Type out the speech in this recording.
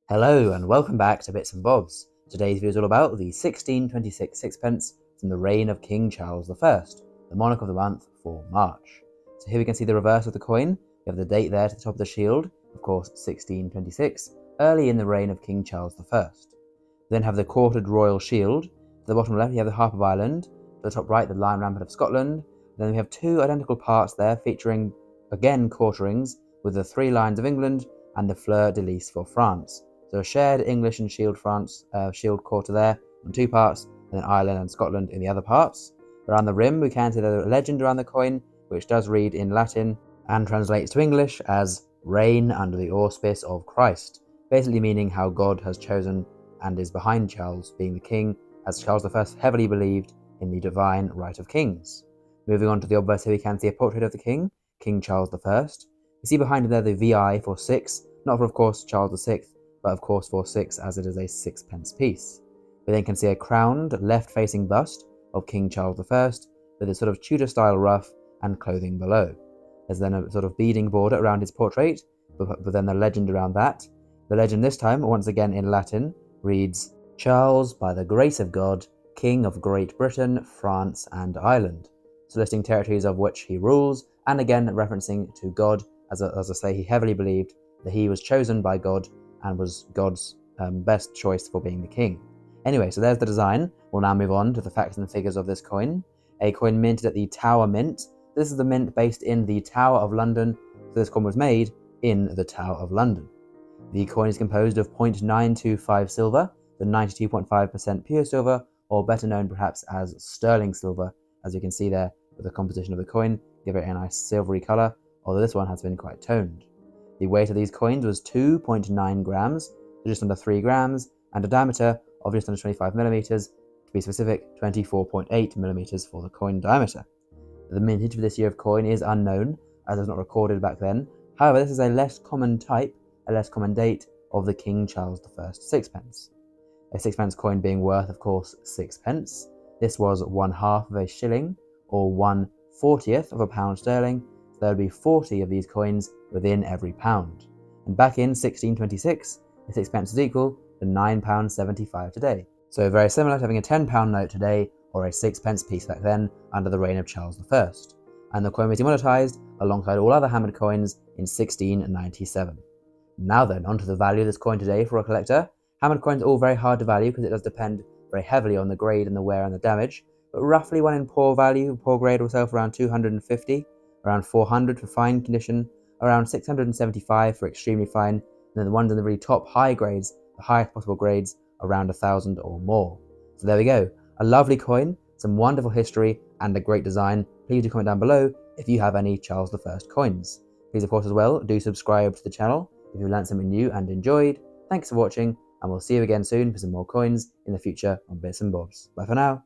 Hello and welcome back to Bits and Bobs. Today's video is all about the 1626 sixpence from the reign of King Charles I, the monarch of the month for March. So here we can see the reverse of the coin. We have the date there to the top of the shield, of course 1626, early in the reign of King Charles I. We then have the quartered royal shield. To the bottom left you have the Harp of Ireland, to the top right the Lion Rampant of Scotland. Then we have two identical parts there featuring again quarterings with the three lions of England and the fleur de lis for France. So a shared English and shield France shield quarter there on two parts, and then Ireland and Scotland in the other parts. Around the rim we can see the legend around the coin, which does read in Latin and translates to English as "Reign under the auspice of Christ," basically meaning how God has chosen and is behind Charles being the king, as Charles I heavily believed in the divine right of kings. Moving on to the obverse here we can see a portrait of the king, King Charles I. We see behind him there the VI for 6, not for of course Charles VI, but of course for 6 as it is a sixpence piece. We then can see a crowned, left-facing bust of King Charles I with a sort of Tudor-style ruff and clothing below. There's then a sort of beading border around his portrait, but then the legend around that. The legend this time, once again in Latin, reads, "Charles, by the grace of God, King of Great Britain, France and Ireland," so listing territories of which he rules, and again referencing to God, as I say, he heavily believed that he was chosen by God and was God's best choice for being the king. Anyway, so there's the design. We'll now move on to the facts and figures of this coin. A coin minted at the Tower Mint. This is the mint based in the Tower of London, so this coin was made in the Tower of London. The coin is composed of 0.925 silver, the 92.5% pure silver, or better known perhaps as sterling silver, as you can see there with the composition of the coin, give it a nice silvery colour, although this one has been quite toned. The weight of these coins was 2.9 grams, so just under 3 grams, and a diameter of just under 25 millimeters, to be specific, 24.8 millimeters for the coin diameter. The mintage for this year of coin is unknown, as it was not recorded back then. However, this is a less common type, a less common date of the King Charles I sixpence. A sixpence coin being worth, of course, 6 pence. This was 1/2 of a shilling, or 1/40th of a pound sterling, so there would be 40 of these coins within every pound. And back in 1626, a 6 pence is equal to £9.75 today. So very similar to having a £10 note today, or a 6 pence piece back then under the reign of Charles I. And the coin was demonetised alongside all other hammered coins in 1697. Now then, onto the value of this coin today for a collector. Hammered coins are all very hard to value because it does depend very heavily on the grade and the wear and the damage, but roughly one in poor value, poor grade will sell for around 250, around 400 for fine condition, around 675 for extremely fine, and then the ones in the really top high grades, the highest possible grades, around 1,000 or more. So there we go, a lovely coin, some wonderful history, and a great design. Please do comment down below if you have any Charles I coins. Please of course as well, do subscribe to the channel if you've learned something new and enjoyed. Thanks for watching, and we'll see you again soon for some more coins in the future on Bits and Bobs. Bye for now.